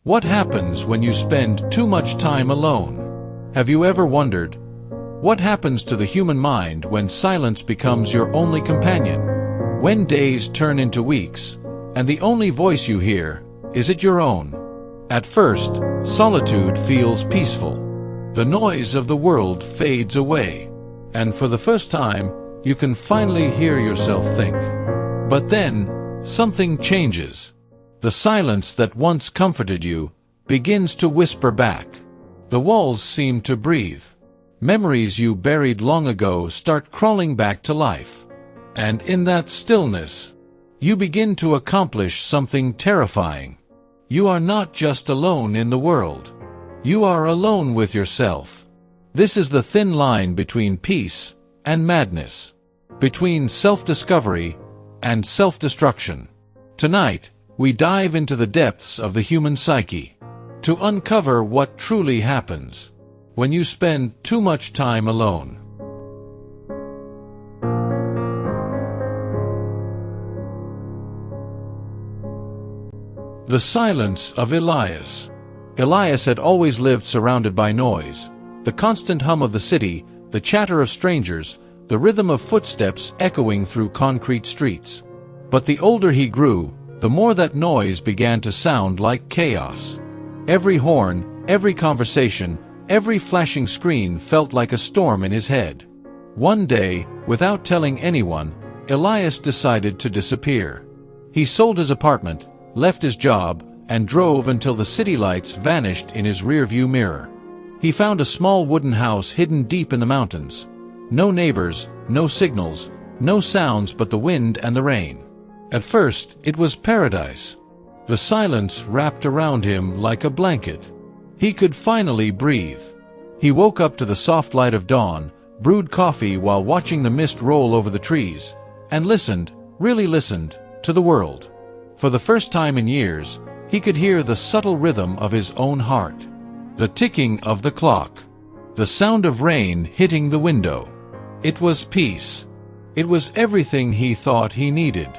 What happens when you spend too much time alone? Have you ever wondered, what happens to the human mind when silence becomes your only companion? When days turn into weeks, and the only voice you hear, is it your own? At first, solitude feels peaceful. The noise of the world fades away, and for the first time, you can finally hear yourself think. But then, something changes. The silence that once comforted you begins to whisper back. The walls seem to breathe. Memories you buried long ago start crawling back to life. And in that stillness, you begin to accomplish something terrifying. You are not just alone in the world. You are alone with yourself. This is the thin line between peace and madness, between self-discovery and self-destruction. Tonight, we dive into the depths of the human psyche to uncover what truly happens when you spend too much time alone. The silence of Elias. Elias had always lived surrounded by noise, the constant hum of the city, the chatter of strangers, the rhythm of footsteps echoing through concrete streets. But the older he grew, the more that noise began to sound like chaos. Every horn, every conversation, every flashing screen felt like a storm in his head. One day, without telling anyone, Elias decided to disappear. He sold his apartment, left his job, and drove until the city lights vanished in his rearview mirror. He found a small wooden house hidden deep in the mountains. No neighbors, no signals, no sounds but the wind and the rain. At first, it was paradise. The silence wrapped around him like a blanket. He could finally breathe. He woke up to the soft light of dawn, brewed coffee while watching the mist roll over the trees, and listened, really listened, to the world. For the first time in years, he could hear the subtle rhythm of his own heart, the ticking of the clock, the sound of rain hitting the window. It was peace. It was everything he thought he needed.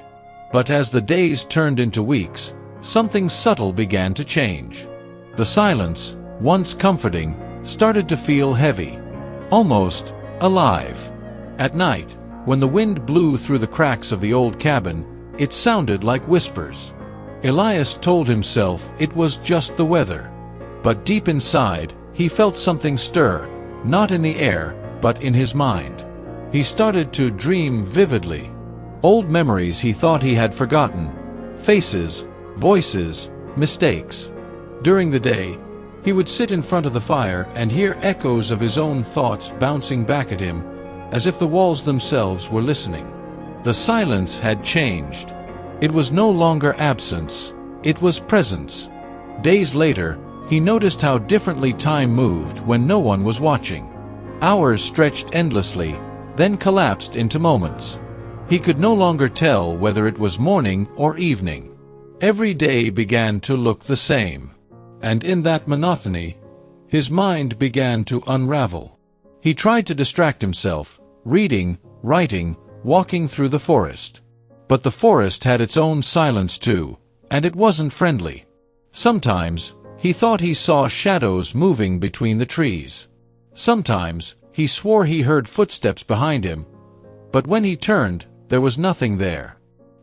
But as the days turned into weeks, something subtle began to change. The silence, once comforting, started to feel heavy, almost alive. At night, when the wind blew through the cracks of the old cabin, it sounded like whispers. Elias told himself it was just the weather. But deep inside, he felt something stir, not in the air, but in his mind. He started to dream vividly. Old memories he thought he had forgotten, faces, voices, mistakes. During the day, he would sit in front of the fire and hear echoes of his own thoughts bouncing back at him, as if the walls themselves were listening. The silence had changed. It was no longer absence, it was presence. Days later, he noticed how differently time moved when no one was watching. Hours stretched endlessly, then collapsed into moments. He could no longer tell whether it was morning or evening. Every day began to look the same. And in that monotony, his mind began to unravel. He tried to distract himself, reading, writing, walking through the forest. But the forest had its own silence too, and it wasn't friendly. Sometimes, he thought he saw shadows moving between the trees. Sometimes, he swore he heard footsteps behind him, but when he turned, there was nothing there.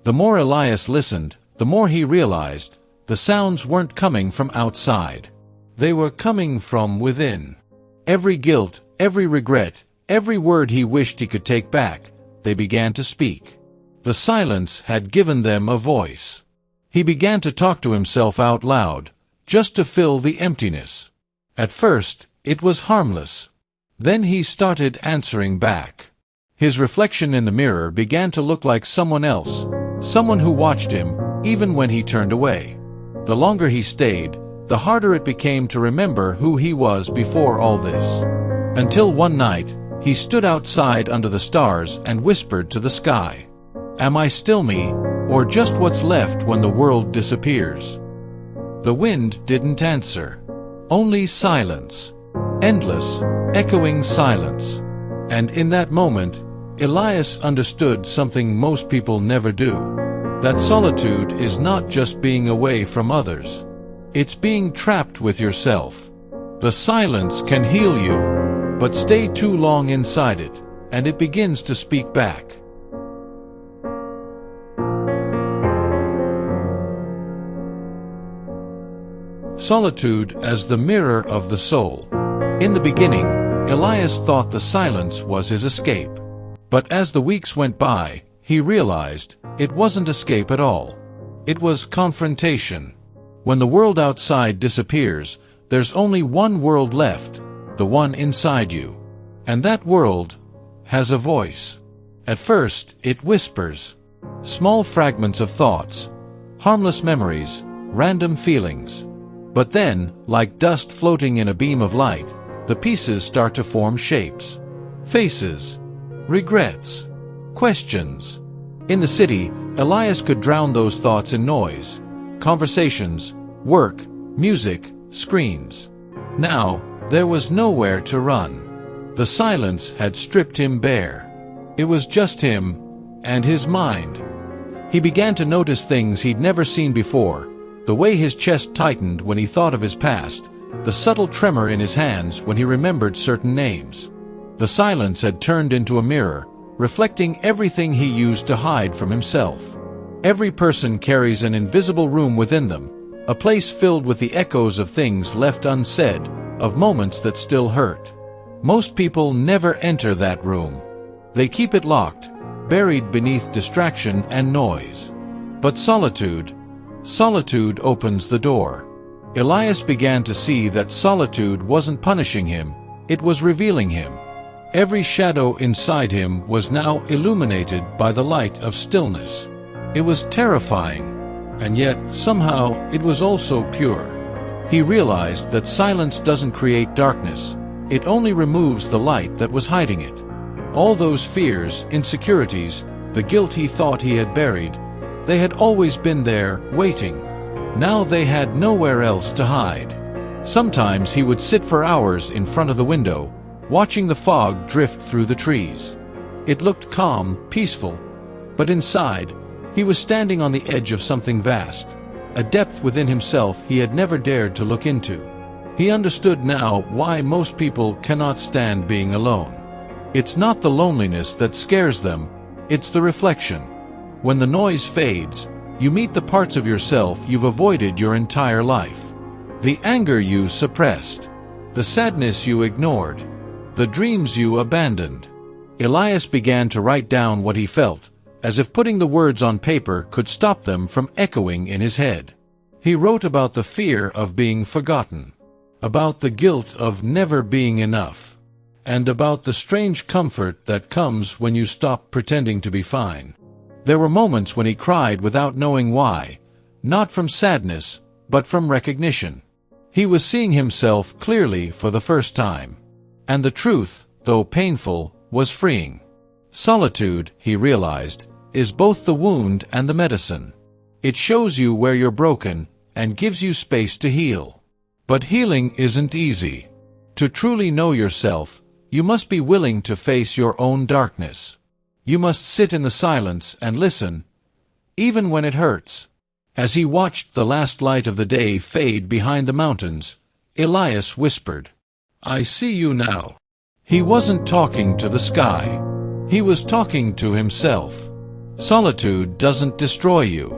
The more Elias listened, the more he realized the sounds weren't coming from outside. They were coming from within. Every guilt, every regret, every word he wished he could take back, they began to speak. The silence had given them a voice. He began to talk to himself out loud, just to fill the emptiness. At first, it was harmless. Then he started answering back. His reflection in the mirror began to look like someone else, someone who watched him, even when he turned away. The longer he stayed, the harder it became to remember who he was before all this. Until one night, he stood outside under the stars and whispered to the sky, "Am I still me, or just what's left when the world disappears?" The wind didn't answer. Only silence. Endless, echoing silence. And in that moment, Elias understood something most people never do. That solitude is not just being away from others. It's being trapped with yourself. The silence can heal you, but stay too long inside it, and it begins to speak back. Solitude as the mirror of the soul. In the beginning, Elias thought the silence was his escape. But as the weeks went by, he realized it wasn't escape at all. It was confrontation. When the world outside disappears, there's only one world left, the one inside you. And that world has a voice. At first, it whispers. Small fragments of thoughts, harmless memories, random feelings. But then, like dust floating in a beam of light, the pieces start to form shapes. Faces, regrets, questions. In the city, Elias could drown those thoughts in noise, conversations, work, music, screens. Now, there was nowhere to run. The silence had stripped him bare. It was just him and his mind. He began to notice things he'd never seen before, the way his chest tightened when he thought of his past, the subtle tremor in his hands when he remembered certain names. The silence had turned into a mirror, reflecting everything he used to hide from himself. Every person carries an invisible room within them, a place filled with the echoes of things left unsaid, of moments that still hurt. Most people never enter that room. They keep it locked, buried beneath distraction and noise. But solitude opens the door. Elias began to see that solitude wasn't punishing him, it was revealing him. Every shadow inside him was now illuminated by the light of stillness. It was terrifying, and yet somehow it was also pure. He realized that silence doesn't create darkness, it only removes the light that was hiding it. All those fears, insecurities, the guilt he thought he had buried, they had always been there, waiting. Now they had nowhere else to hide. Sometimes he would sit for hours in front of the window, watching the fog drift through the trees. It looked calm, peaceful, but inside, he was standing on the edge of something vast, a depth within himself he had never dared to look into. He understood now why most people cannot stand being alone. It's not the loneliness that scares them, it's the reflection. When the noise fades, you meet the parts of yourself you've avoided your entire life. The anger you suppressed, the sadness you ignored, the dreams you abandoned. Elias began to write down what he felt, as if putting the words on paper could stop them from echoing in his head. He wrote about the fear of being forgotten, about the guilt of never being enough, and about the strange comfort that comes when you stop pretending to be fine. There were moments when he cried without knowing why, not from sadness, but from recognition. He was seeing himself clearly for the first time. And the truth, though painful, was freeing. Solitude, he realized, is both the wound and the medicine. It shows you where you're broken and gives you space to heal. But healing isn't easy. To truly know yourself, you must be willing to face your own darkness. You must sit in the silence and listen, even when it hurts. As he watched the last light of the day fade behind the mountains, Elias whispered, "I see you now." He wasn't talking to the sky. He was talking to himself. Solitude doesn't destroy you.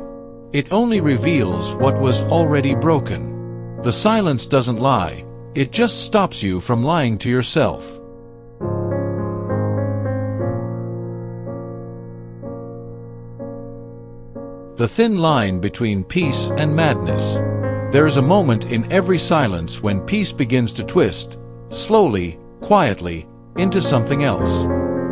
It only reveals what was already broken. The silence doesn't lie. It just stops you from lying to yourself. The thin line between peace and madness. There is a moment in every silence when peace begins to twist, slowly, quietly, into something else.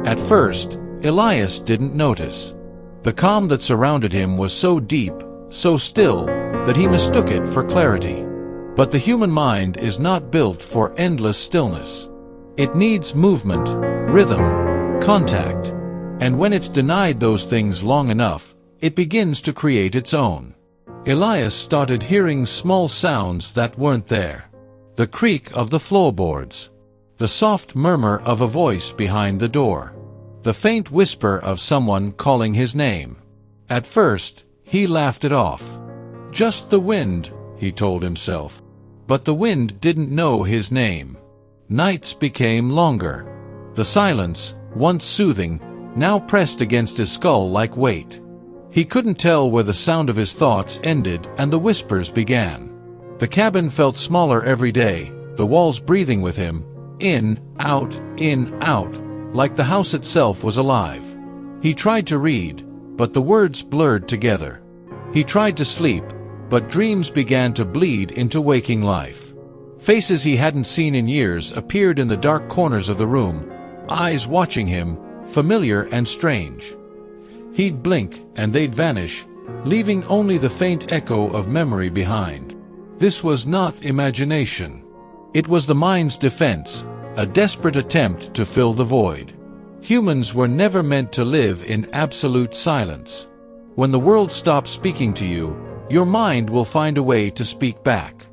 At first, Elias didn't notice. The calm that surrounded him was so deep, so still, that he mistook it for clarity. But the human mind is not built for endless stillness. It needs movement, rhythm, contact. And when it's denied those things long enough, it begins to create its own. Elias started hearing small sounds that weren't there. The creak of the floorboards, the soft murmur of a voice behind the door, the faint whisper of someone calling his name. At first, he laughed it off. Just the wind, he told himself. But the wind didn't know his name. Nights became longer. The silence, once soothing, now pressed against his skull like weight. He couldn't tell where the sound of his thoughts ended and the whispers began. The cabin felt smaller every day, the walls breathing with him, in, out, like the house itself was alive. He tried to read, but the words blurred together. He tried to sleep, but dreams began to bleed into waking life. Faces he hadn't seen in years appeared in the dark corners of the room, eyes watching him, familiar and strange. He'd blink, and they'd vanish, leaving only the faint echo of memory behind. This was not imagination. It was the mind's defense, a desperate attempt to fill the void. Humans were never meant to live in absolute silence. When the world stops speaking to you, your mind will find a way to speak back.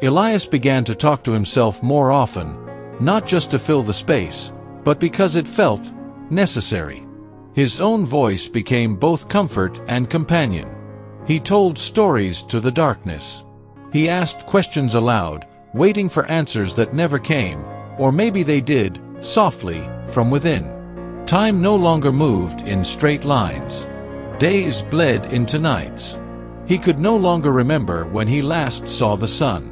Elias began to talk to himself more often, not just to fill the space, but because it felt necessary. His own voice became both comfort and companion. He told stories to the darkness. He asked questions aloud, waiting for answers that never came, or maybe they did, softly, from within. Time no longer moved in straight lines. Days bled into nights. He could no longer remember when he last saw the sun.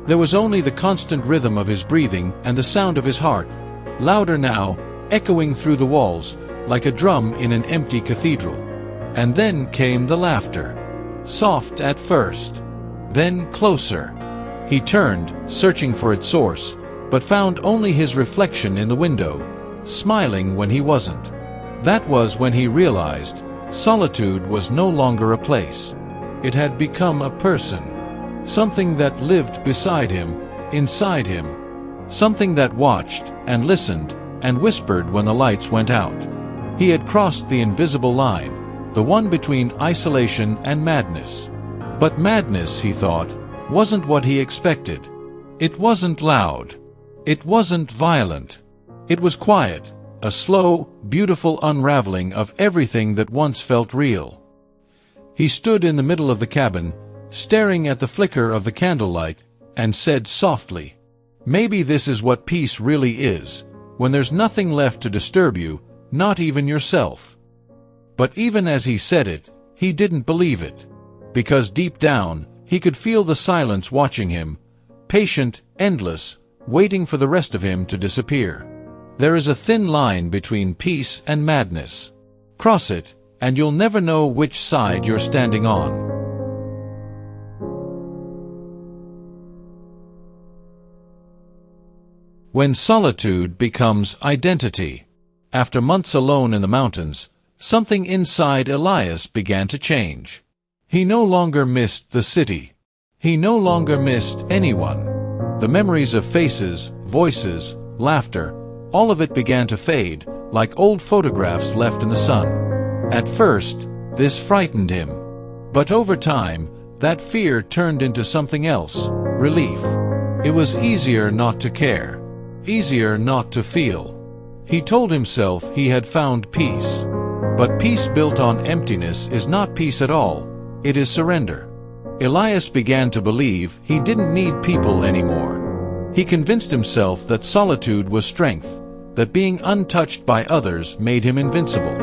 There was only the constant rhythm of his breathing and the sound of his heart, louder now, echoing through the walls, like a drum in an empty cathedral. And then came the laughter. Soft at first, then closer. He turned, searching for its source, but found only his reflection in the window, smiling when he wasn't. That was when he realized solitude was no longer a place. It had become a person. Something that lived beside him, inside him. Something that watched and listened and whispered when the lights went out. He had crossed the invisible line, the one between isolation and madness. But madness, he thought, wasn't what he expected. It wasn't loud. It wasn't violent. It was quiet, a slow, beautiful unraveling of everything that once felt real. He stood in the middle of the cabin, staring at the flicker of the candlelight, and said softly, "Maybe this is what peace really is, when there's nothing left to disturb you, not even yourself." But even as he said it, he didn't believe it. Because deep down, he could feel the silence watching him, patient, endless, waiting for the rest of him to disappear. There is a thin line between peace and madness. Cross it, and you'll never know which side you're standing on. When solitude becomes identity. After months alone in the mountains, something inside Elias began to change. He no longer missed the city. He no longer missed anyone. The memories of faces, voices, laughter, all of it began to fade, like old photographs left in the sun. At first, this frightened him. But over time, that fear turned into something else, relief. It was easier not to care, easier not to feel. He told himself he had found peace. But peace built on emptiness is not peace at all, it is surrender. Elias began to believe he didn't need people anymore. He convinced himself that solitude was strength, that being untouched by others made him invincible.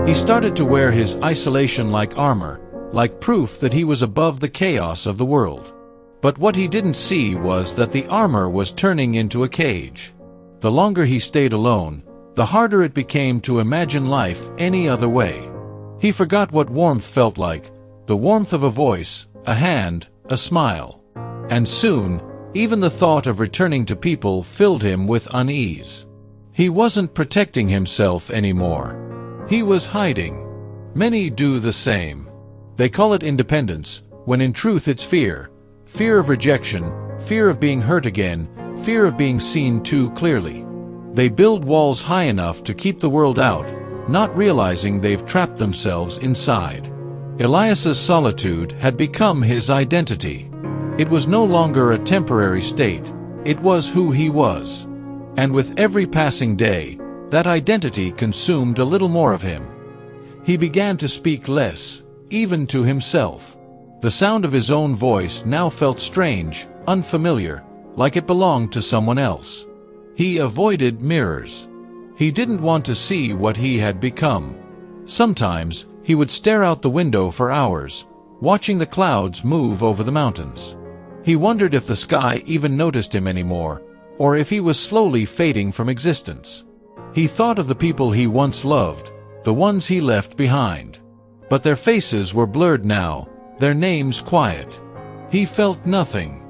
He started to wear his isolation like armor, like proof that he was above the chaos of the world. But what he didn't see was that the armor was turning into a cage. The longer he stayed alone, the harder it became to imagine life any other way. He forgot what warmth felt like, the warmth of a voice, a hand, a smile. And soon, even the thought of returning to people filled him with unease. He wasn't protecting himself anymore. He was hiding. Many do the same. They call it independence, when in truth it's fear. Fear of rejection, fear of being hurt again, fear of being seen too clearly. They build walls high enough to keep the world out, not realizing they've trapped themselves inside. Elias's solitude had become his identity. It was no longer a temporary state, it was who he was. And with every passing day, that identity consumed a little more of him. He began to speak less, even to himself. The sound of his own voice now felt strange, unfamiliar, like it belonged to someone else. He avoided mirrors. He didn't want to see what he had become. Sometimes, he would stare out the window for hours, watching the clouds move over the mountains. He wondered if the sky even noticed him anymore, or if he was slowly fading from existence. He thought of the people he once loved, the ones he left behind. But their faces were blurred now, their names quiet. He felt nothing.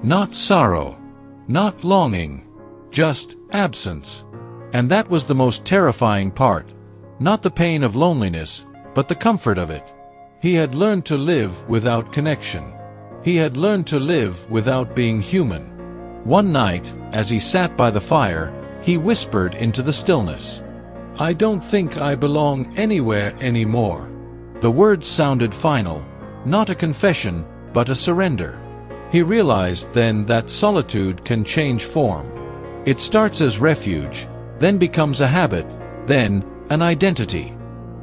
Not sorrow. Not longing. Just absence. And that was the most terrifying part. Not the pain of loneliness, but the comfort of it. He had learned to live without connection. He had learned to live without being human. One night, as he sat by the fire, he whispered into the stillness, "I don't think I belong anywhere anymore." The words sounded final, not a confession, but a surrender. He realized then that solitude can change form. It starts as refuge, then becomes a habit, then an identity.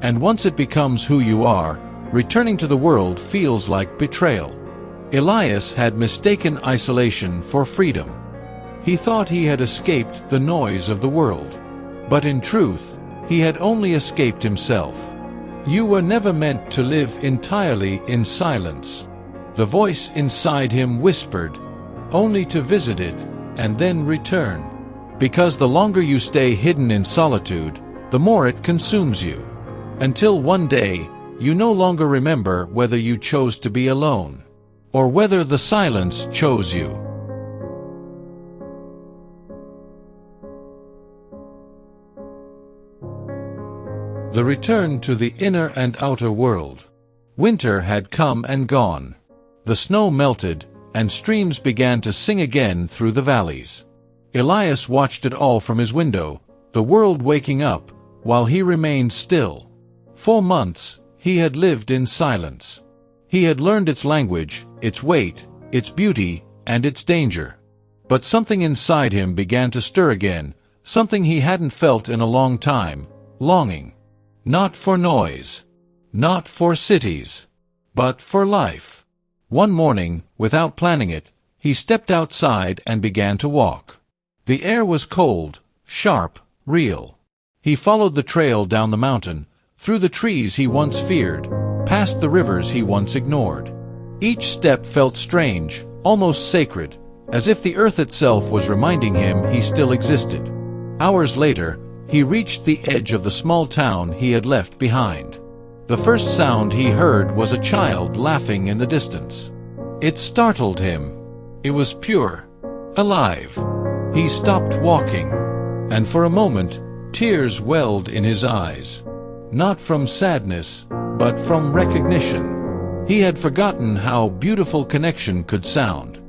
And once it becomes who you are, returning to the world feels like betrayal. Elias had mistaken isolation for freedom. He thought he had escaped the noise of the world. But in truth, he had only escaped himself. You were never meant to live entirely in silence. The voice inside him whispered, only to visit it and then return. Because the longer you stay hidden in solitude, the more it consumes you. Until one day, you no longer remember whether you chose to be alone, or whether the silence chose you. The return to the inner and outer world. Winter had come and gone. The snow melted, and streams began to sing again through the valleys. Elias watched it all from his window, the world waking up, while he remained still. For months, he had lived in silence. He had learned its language, its weight, its beauty, and its danger. But something inside him began to stir again, something he hadn't felt in a long time, longing. Not for noise, not for cities, but for life. One morning, without planning it, he stepped outside and began to walk. The air was cold, sharp, real. He followed the trail down the mountain, through the trees he once feared, past the rivers he once ignored. Each step felt strange, almost sacred, as if the earth itself was reminding him he still existed. Hours later, he reached the edge of the small town he had left behind. The first sound he heard was a child laughing in the distance. It startled him. It was pure, alive. He stopped walking, and for a moment, tears welled in his eyes. Not from sadness, but from recognition. He had forgotten how beautiful connection could sound.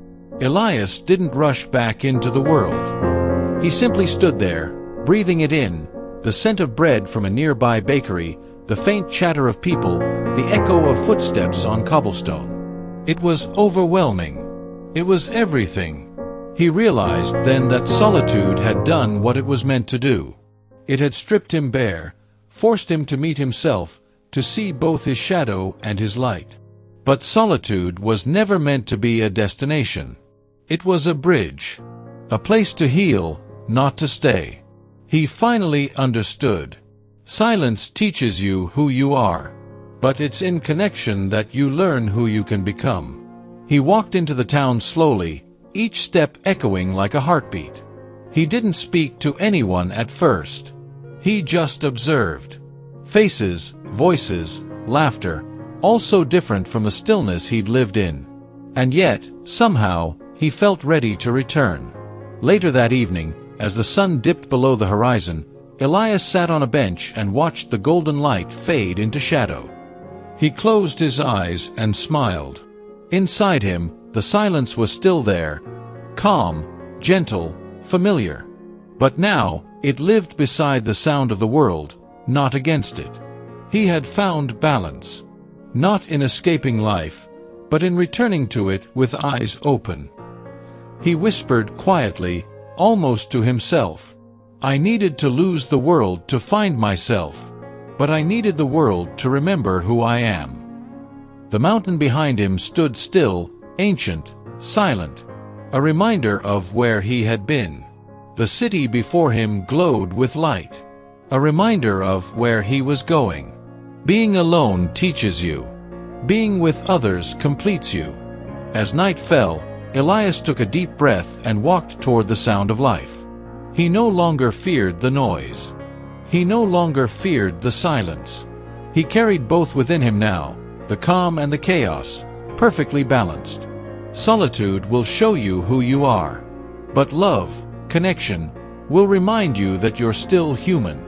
Elias didn't rush back into the world. He simply stood there, breathing it in, the scent of bread from a nearby bakery, the faint chatter of people, the echo of footsteps on cobblestone. It was overwhelming. It was everything. He realized then that solitude had done what it was meant to do. It had stripped him bare, forced him to meet himself, to see both his shadow and his light. But solitude was never meant to be a destination. It was a bridge, a place to heal, not to stay. He finally understood. Silence teaches you who you are, but it's in connection that you learn who you can become. He walked into the town slowly, each step echoing like a heartbeat. He didn't speak to anyone at first. He just observed. Faces, voices, laughter, all so different from the stillness he'd lived in. And yet, somehow, he felt ready to return. Later that evening, as the sun dipped below the horizon, Elias sat on a bench and watched the golden light fade into shadow. He closed his eyes and smiled. Inside him, the silence was still there, calm, gentle, familiar. But now, it lived beside the sound of the world, not against it. He had found balance. Not in escaping life, but in returning to it with eyes open. He whispered quietly, almost to himself, I needed to lose the world to find myself, but I needed the world to remember who I am. The mountain behind him stood still, ancient, silent, a reminder of where he had been. The city before him glowed with light, a reminder of where he was going. Being alone teaches you. Being with others completes you. As night fell, Elias took a deep breath and walked toward the sound of life. He no longer feared the noise. He no longer feared the silence. He carried both within him now, the calm and the chaos, perfectly balanced. Solitude will show you who you are. But love, connection, will remind you that you're still human.